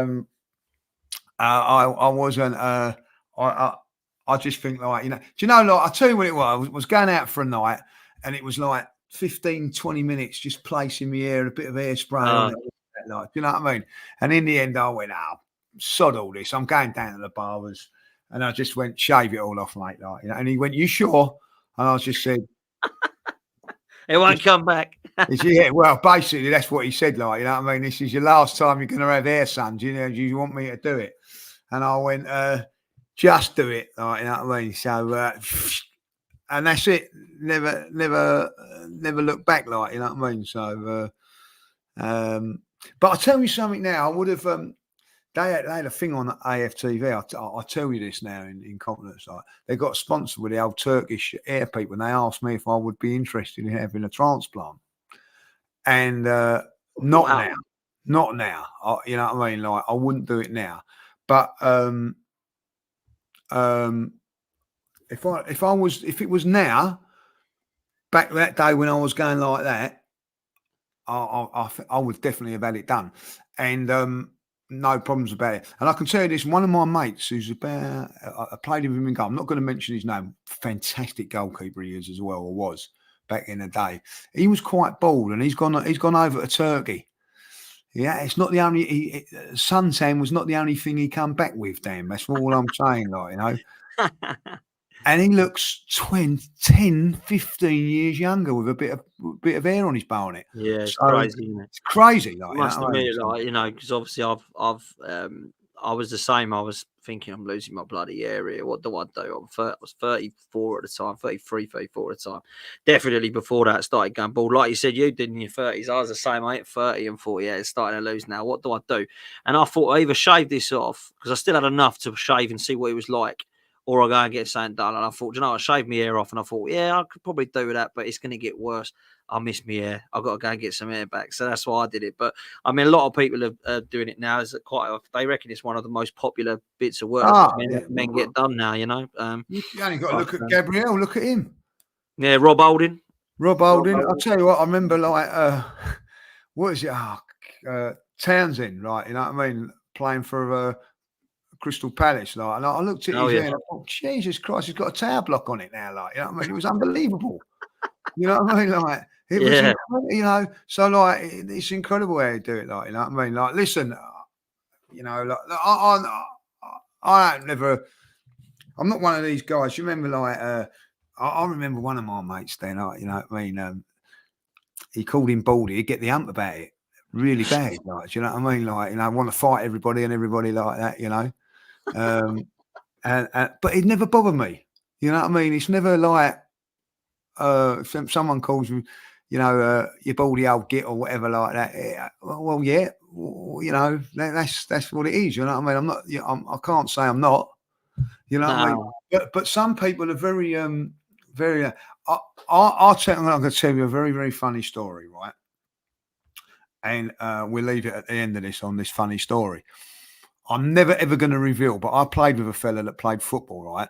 I wasn't. I just think, like, do you know, like, I'll tell you what it was. I was going out for a night, and it was like 15, 20 minutes just placing my hair, a bit of hairspray on it, like, do you know what I mean? And in the end, I went, sod all this. I'm going down to the barbers, and I just went, shave it all off, mate. Like, and he went, you sure? And I just said,
it won't come back.
Yeah, well, basically, that's what he said. Like, you know what I mean? This is your last time you're going to have hair, son. Do you want me to do it? And I went, just do it. Like, you know what I mean? So, and that's it. Never look back. Like, you know what I mean? So, but I'll tell you something now. I would have. They had a thing on AFTV. I'll tell you this now in confidence. Like, they got sponsored with the old Turkish air people, and they asked me if I would be interested in having a transplant. And not now. You know what I mean? Like, I wouldn't do it now. But if it was now, back that day when I was going like that, I would definitely have had it done. And no problems about it. And I can tell you this: one of my mates who's about I played with him in goal. I'm not going to mention his name. Fantastic goalkeeper he is as well, or was back in the day. He was quite bald, and he's gone over to Turkey. Yeah, it's not the only suntan was not the only thing he come back with. Damn, that's all I'm saying. Like, you know. And he looks 10, 15 years younger with a bit of hair on his bonnet.
Yeah, it's crazy, isn't it?
It's crazy. Like,
I must admit, like, you know, because obviously I was the same. I was thinking I'm losing my bloody hair here. What do I do? I was 34 at the time, 33, 34 at the time. Definitely before that, I started going bald. Like you said, you did in your 30s. I was the same. I hit 30 and 40. Yeah, it's starting to lose now. What do I do? And I thought I either shave this off because I still had enough to shave and see what it was like, or I go and get something done. And I thought, you know, I shaved my hair off, and I thought, yeah, I could probably do that, but it's going to get worse. I miss my hair. I've got to go and get some hair back. So that's why I did it. But I mean, a lot of people are doing it now. Is they reckon it's one of the most popular bits of work men get done now, you know.
You only got to look at Gabriel. Look at him.
Yeah, Rob Holding.
I'll tell you what, I remember like, what is it? Townsend, right? You know what I mean? Playing for Crystal Palace, like, and I looked at his hair and I thought, Jesus Christ, he's got a tower block on it now, like, you know what I mean? It was unbelievable. You know what I mean? Like, it was, you know, so like, it's incredible how you do it, like, you know what I mean? Like, listen, you know, like, I'm not one of these guys. You remember, like, I remember one of my mates then, like, you know what I mean? He called him Baldy. He'd get the hump about it really bad, like, you know what I mean? Like, you know, I want to fight everybody and everybody like that, you know? But it never bothered me. You know what I mean? It's never like someone calls me, you know, you baldy old git or whatever like that. Well, yeah, you know, that's what it is. You know what I mean? I'm not. I can't say I'm not. You know what I mean? But some people are very very. I'm going to tell you a very, very funny story, right? And we'll leave it at the end of this on this funny story. I'm never ever going to reveal, but I played with a fella that played football, right?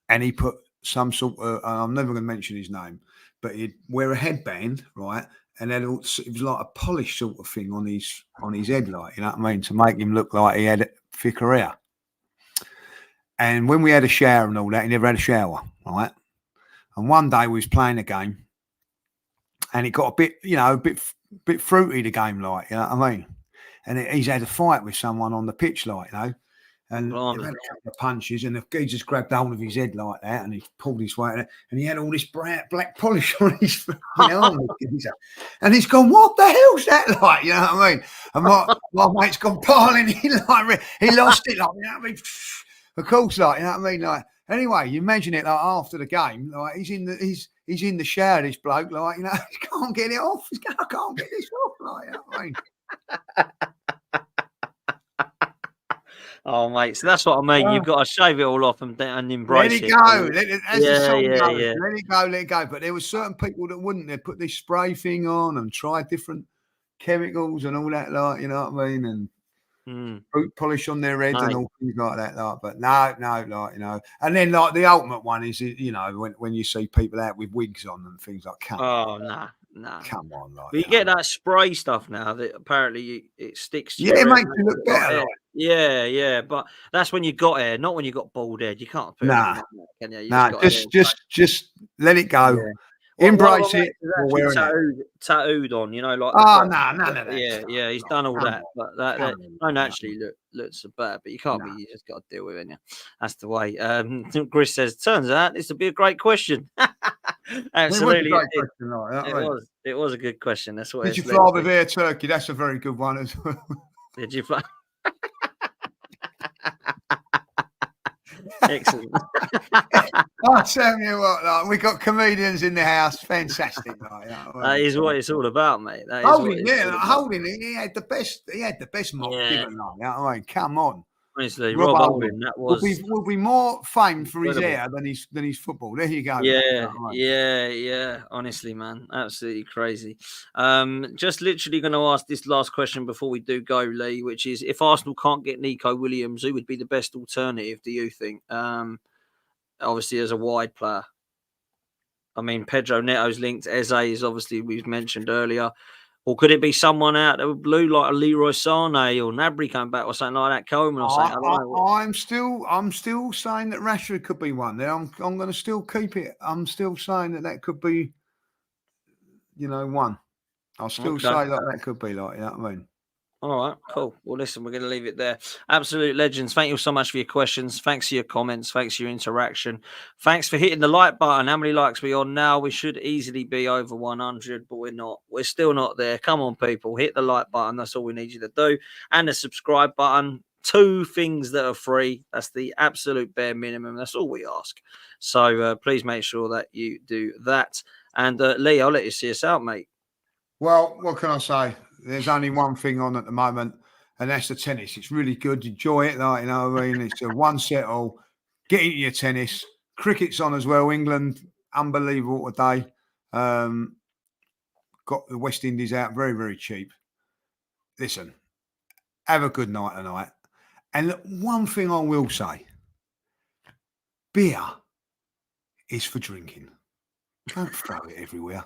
And he put some sort of, I'm never going to mention his name, but he'd wear a headband, right? And then it was like a polish sort of thing on his head, like, you know what I mean, to make him look like he had thicker hair. And when we had a shower and all that, he never had a shower, right? And one day we was playing a game, and it got a bit, you know, a bit fruity, the game, like, you know what I mean. And he's had a fight with someone on the pitch, like, you know, and he had a couple of punches, and he just grabbed hold of his head like that, and he pulled his way, and he had all this black polish on his arm, and he's gone, what the hell's that like? You know what I mean? And my mate's gone piling in, like, he lost it, like, you know what I mean? Of course, like, you know what I mean? Like, anyway, you imagine it, like, after the game, like, he's in the shower, this bloke, like, you know, he can't get it off. I can't get this off, like, you know what I mean?
Oh, mate, so that's what I mean. You've got to shave it all off and embrace it.
Let it go. Let it go. But there were certain people that wouldn't. They put this spray thing on and try different chemicals and all that, like, you know what I mean? And fruit polish on their heads and all things like that, like. But no, like, you know. And then, like, the ultimate one is, you know, when you see people out with wigs on and things like, come on.
Nah.
Come on, like.
But you get that spray stuff now that apparently it sticks to
your head. It makes you look better. Like.
Yeah. But that's when you got hair, not when you got bald head. You can't put anything on that, can you?
Just let it go.
Yeah.
Embrace it.
Tattooed on, you know, like.
Oh, no, none of that.
Yeah, he's done all that, but that don't actually look so bad. But you can't be. You just got to deal with it. Yeah, that's the way. Chris says, turns out this would be a great question. Absolutely, it was a good question. That's what.
Did you fly with Air Turkey? That's a very good one as well.
Did you fly? Excellent.
I'll tell you what, like, we got comedians in the house. Fantastic. Like,
that is what it's all about, mate.
Holding. He had the best mock given. Like, you know what I mean? Come on.
Honestly, Rob Holding, that was
will be more famed for his hair than his football. There you go.
Yeah. Honestly, man, absolutely crazy. Just literally going to ask this last question before we do go, Lee, which is: if Arsenal can't get Nico Williams, who would be the best alternative? Do you think? Obviously, as a wide player. I mean, Pedro Neto's linked. Eze is obviously we've mentioned earlier. Or could it be someone out of the blue like a Leroy Sané or Gnabry coming back or something like that, Coleman or something? I don't know.
I'm still saying that Rashford could be one. Now I'm going to still keep it. I'm still saying that could be, one. I'll still say that could be like, you know what I mean?
All right, cool. Well, listen, we're going to leave it there. Absolute legends. Thank you so much for your questions. Thanks for your comments. Thanks for your interaction. Thanks for hitting the like button. How many likes are we on now? We should easily be over 100, but we're not. We're still not there. Come on, people. Hit the like button. That's all we need you to do. And the subscribe button. 2 things that are free. That's the absolute bare minimum. That's all we ask. So please make sure that you do that. And Lee, I'll let you see us out, mate.
Well, what can I say? There's only one thing on at the moment, and that's the tennis. It's really good. Enjoy it, like, you know what I mean? It's a one set all. Get into your tennis. Cricket's on as well. England, unbelievable today. Got the West Indies out very, very cheap. Listen, have a good night tonight. And one thing I will say, beer is for drinking. Don't throw it everywhere.